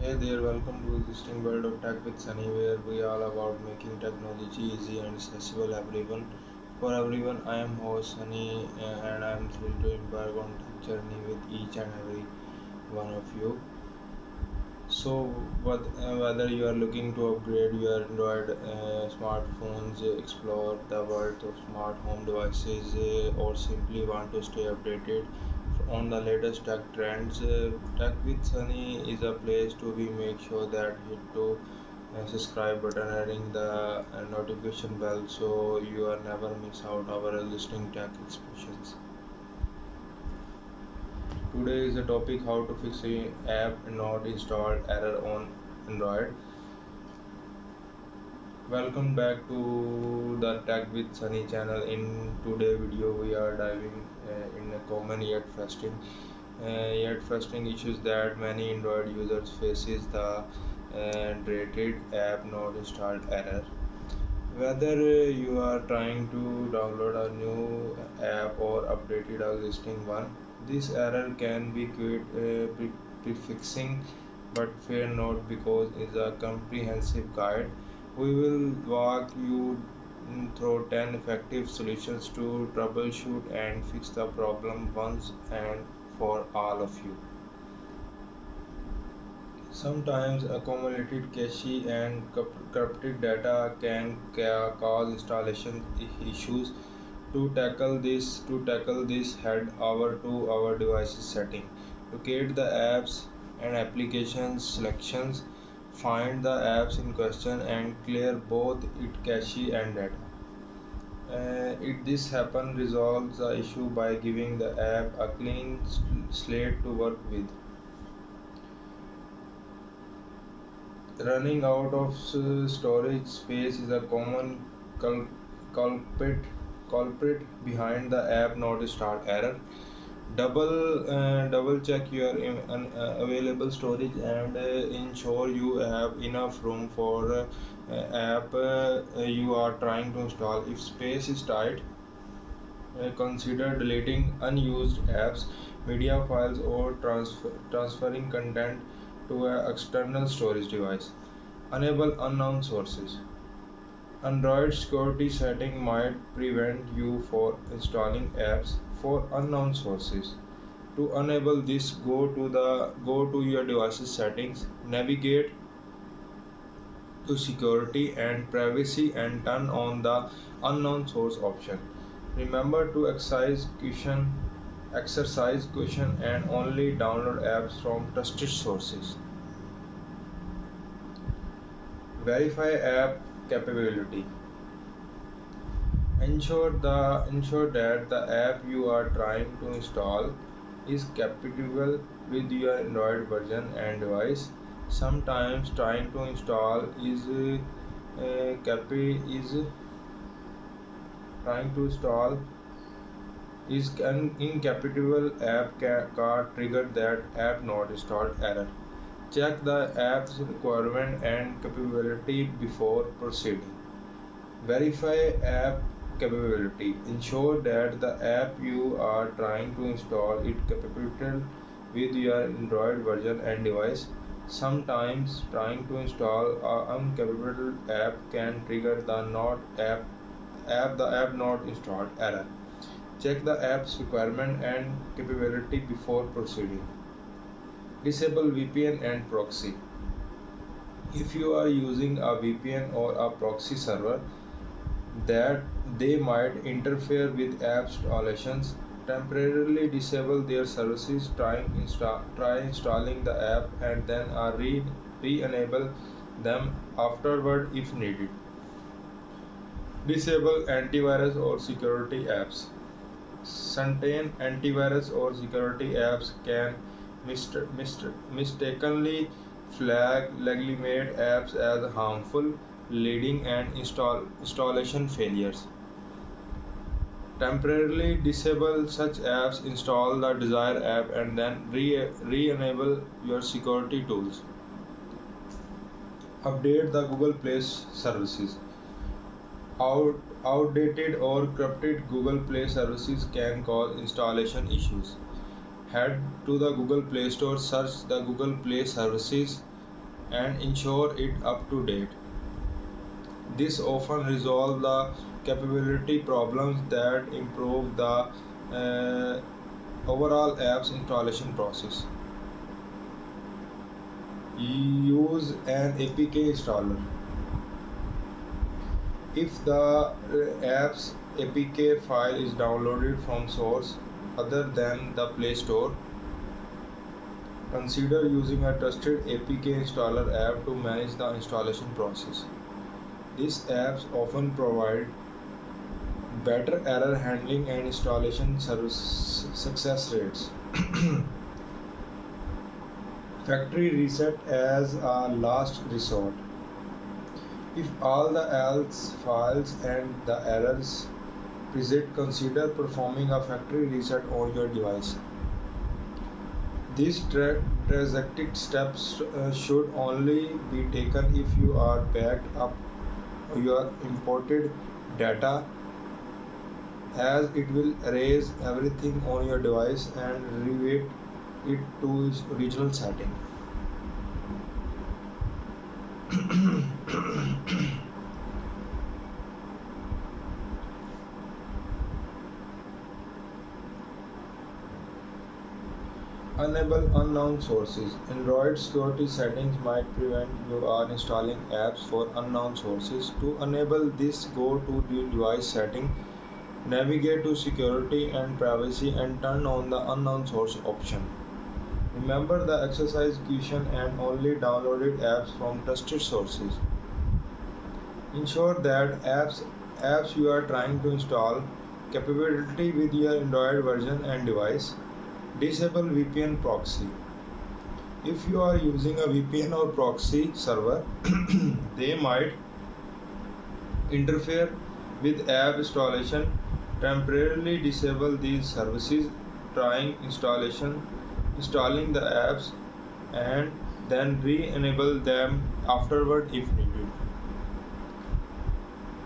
Hey there, welcome to Existing World of Tech with Sunny, where we are all about making technology easy and accessible everyone. For everyone, I am host Sunny, and I am thrilled to embark on tech journey with each and every one of you. So, whether you are looking to upgrade your Android smartphones, explore the world of smart home devices, or simply want to stay updated on the latest tech trends, Tech with Sunny is a place to be. Make sure that hit to subscribe button and ring the notification bell so you are never miss out our listening tech expressions. Today is the topic how to fix a app not installed error on Android. Welcome back to the Tech with Sunny channel. In today's video, we are diving in a common yet frustrating issues that many Android users faces, the dreaded app not installed error. Whether you are trying to download a new app or updated an existing one, this error can be quite prefixing, but fear not because it's a comprehensive guide. We will walk you through 10 effective solutions to troubleshoot and fix the problem once and for all of you. Sometimes accumulated cache and corrupted data can cause installation issues. To tackle this, head over to our device's setting. Locate the apps and applications selections. Find the apps in question and clear both its cache and data. This happen resolves the issue by giving the app a clean slate to work with. Running out of storage space is a common cul- culprit culprit behind the app not start error. Double check your available storage and ensure you have enough room for app you are trying to install. If space is tight, consider deleting unused apps, media files, or transferring content to an external storage device. Enable unknown sources. Android security setting might prevent you from installing apps for unknown sources. To enable this, go to your device's settings, navigate to security and privacy and turn on the unknown source option. Remember to exercise caution and only download apps from trusted sources. Verify app capability. Ensure that the app you are trying to install is compatible with your Android version and device. Sometimes trying to install is trying to install is an incompatible app can trigger that app not installed error. Check the app's requirement and capability before proceeding. Verify app capability. Ensure that the app you are trying to install is compatible with your Android version and device. Sometimes trying to install an uncompatible app can trigger the app not installed error. Check the app's requirement and capability before proceeding. Disable VPN and proxy. If you are using a VPN or a proxy server, that they might interfere with app installations. Temporarily disable their services, try installing the app and then re-enable them afterward if needed. Disable antivirus or security apps. Certain antivirus or security apps can mistakenly flag legitimate apps as harmful, leading and installation failures. Temporarily disable such apps, install the desired app, and then re-enable your security tools. Update the Google Play services. Outdated or corrupted Google Play services can cause installation issues. Head to the Google Play Store, search the Google Play services, and ensure it up to date. This often resolves the capability problems that improve the overall app's installation process. Use an APK installer. If the app's APK file is downloaded from source other than the Play Store, consider using a trusted APK installer app to manage the installation process. These apps often provide better error handling and installation service success rates. Factory reset as a last resort. If all the else files and the errors present, consider performing a factory reset on your device. These drastic steps should only be taken if you are backed up your imported data, as it will erase everything on your device and revert it to its original setting. Enable unknown sources. Android security settings might prevent you are installing apps for unknown sources. To enable this, go to the device setting, navigate to security and privacy and turn on the unknown source option. Remember the exercise question and only downloaded apps from trusted sources. Ensure that apps you are trying to install capability with your Android version and device. Disable VPN proxy. If you are using a VPN or proxy server, they might interfere with app installation. Temporarily disable these services, trying installing the apps and then re-enable them afterward if needed.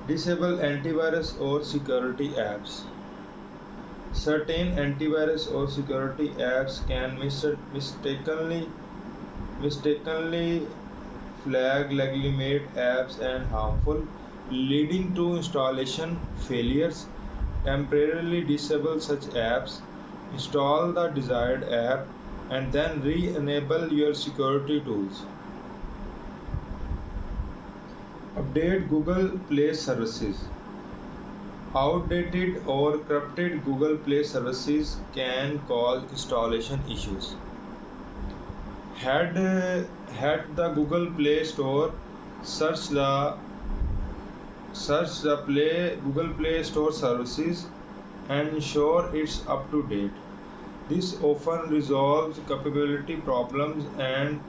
Disable antivirus or security apps. Certain antivirus or security apps can mistakenly flag legitimate apps and harmful, leading to installation failures. Temporarily disable such apps, install the desired app, and then re-enable your security tools. Update Google Play services. Outdated or corrupted Google Play services can cause installation issues. Head the Google Play Store, search the Google Play Store services and ensure it's up to date. This often resolves capability problems and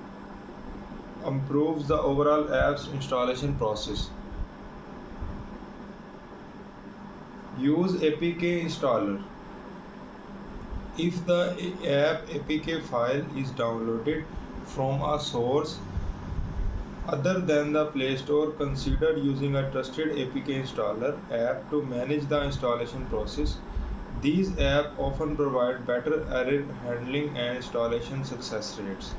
improves the overall app's installation process. Use APK installer. If the app APK file is downloaded from a source other than the Play Store, consider using a trusted APK installer app to manage the installation process. These apps often provide better error handling and installation success rates.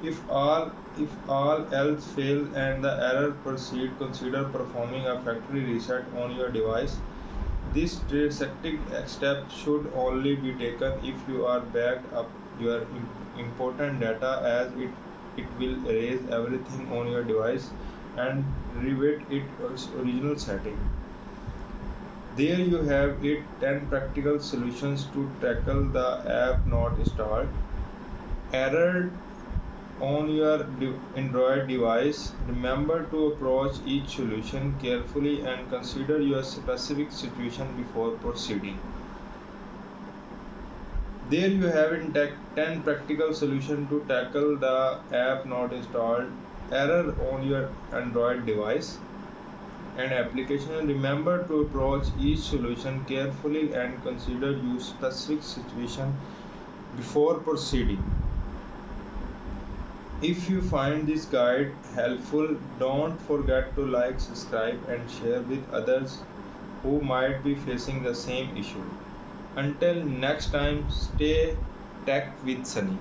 If all else fails and the error persists, consider performing a factory reset on your device. This drastic step should only be taken if you are backed up your important data, as it will erase everything on your device and revert its original setting. There you have it, 10 practical solutions to tackle the app not installed. Error on your Android device. Remember to approach each solution carefully and consider your specific situation before proceeding. There you have it, 10 practical solutions to tackle the app not installed, error on your Android device and application. Remember to approach each solution carefully and consider your specific situation before proceeding. If you find this guide helpful, don't forget to like, subscribe, and share with others who might be facing the same issue. Until next time, stay Tech with Sunny.